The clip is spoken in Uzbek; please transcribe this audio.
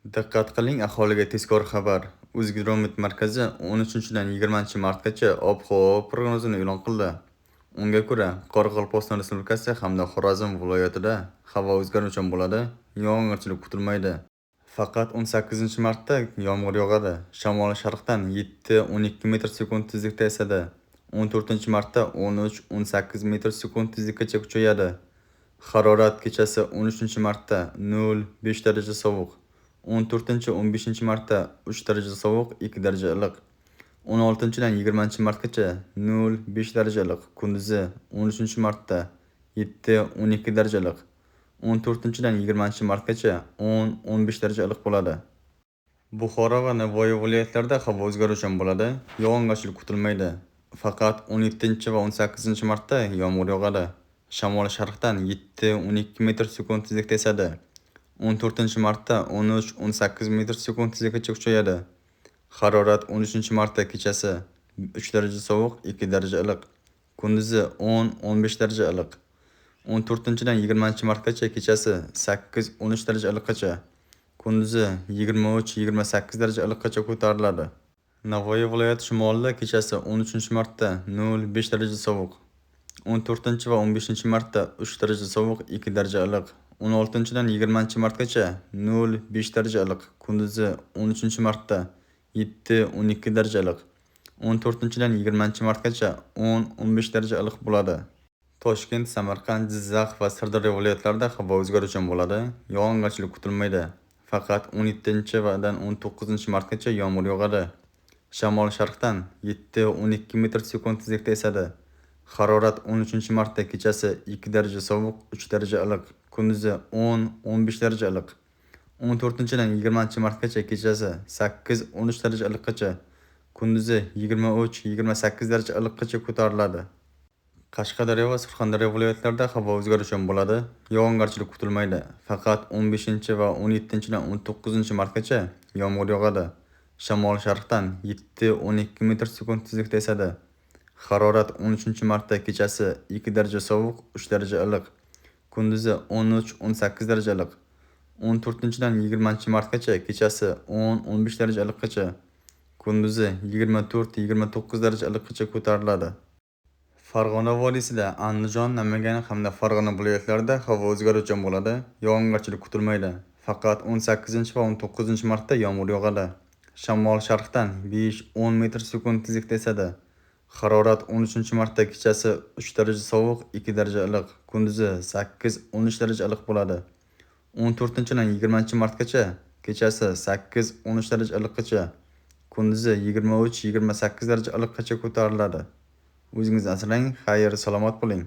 Diqqat qiling, aholiga tezkor xabar. O'zgidromet markazi 13-dan 20-martgacha ob-havo prognozini e'lon qildi. Unga ko'ra, Qoraqalpog'iston Respublikasi hamda Xorazm viloyatida havo o'zgaruvchan bo'ladi, yog'ingarchilik kutilmaydi. Faqat 18-martda yomg'ir yog'adi. Shamol sharqdan 7-12 metr/sekund tezlikda esadi. 14-martda 13-18 metr/sekund tezlikkacha kuchayadi. Harorat kechasi 13-martda 0-5 daraja sovuq. 14-15-martda 3 daraja sovuq, 2 daraja iliq. 16-dan 20-martgacha 0-5 daraja iliq. Kunduzi 13-martda 7-12 daraja iliq. 14-dan 20-martgacha 10-15 daraja iliq bo'ladi. Buxoro va Navoiy viloyatlarida havo o'zgaruvchan bo'ladi, yog'ingarchilik kutilmaydi. Faqat 17 va 18-martda yomg'ir yog'adi. Shamol sharqdan 7-12 metr/sekund tezlikda esadi. 14-martda 13-18 metr/sekund tezlikkacha kuchayadi. Harorat 13-martda kechasi 3 daraja sovuq, 2 daraja iliq. Kunduzi 10-15 daraja iliq. 14-dan 20-martgacha kechasi 8-13 daraja iliqqacha. Kunduzi 23-28 daraja iliqqacha ko'tariladi. Navoiy viloyati shimolida kechasi 13-martda 0-5 daraja sovuq. 14 va 15-martda 3 daraja sovuq, 2 daraja iliq. 16-dan 20-martgacha 0-5 daraja iliq. Kunduzi 13-martda 7-12 daraja iliq. 14-dan 20-martgacha 10-15 daraja iliq bo'ladi. Toshkent, Samarqand, Jizzax va Sirdaryo viloyatlarida havo o'zgaruvchan bo'ladi, yog'ingarchilik kutilmaydi. Faqat 17-dan 19-martgacha yomg'ir yog'adi. Shamol sharqdan 7-12 metr/sekund tezlikda esadi. Harorat 13-martda kechasi 2 daraja sovuq, 3 daraja iliq. Kunduzi 10-15 daraja iliq. 14-dan 20-martgacha kechasi 8-13 daraja iliqqacha. Kunduzi 23-28 daraja iliqqacha ko'tariladi. Qashqadaryo va Surxondaryo viloyatlarida havo o'zgaruvchan bo'ladi, yog'ingarchilik kutilmaydi. Faqat 15 va 17-dan 19-martgacha yomg'ir yog'adi. Shamol sharqdan 7-12 metr/sekund tezlikda esadi. Harorat 13-martda kechasi 2 daraja sovuq, 3 daraja iliq. Kunduzi 13-18 daraja iliq. 14-dan 20-martgacha kechasi 10-15 daraja iliqqacha. Kunduzi 24-29 daraja iliqqacha ko'tariladi. Farg'ona vodiysida, Andijon, Namangan hamda Farg'ona viloyatlarida havo o'zgaruvchan bo'ladi, yog'ingarchilik kutilmaydi. Faqat 18 va 19-martda yomg'ir yog'adi. Shamol sharqdan 5-10 metr/sekund tezlikda esadi. Harorat 13-martda kechasi 3 daraja sovuq, 2 daraja iliq. Kunduzi 8-13 daraja iliq bo'ladi. 14-dan 20-martgacha kechasi 8-13 daraja iliqqacha. Kunduzi 23-28 daraja iliqqacha ko'tariladi. O'zingizni asrang, xayr, salomat bo'ling.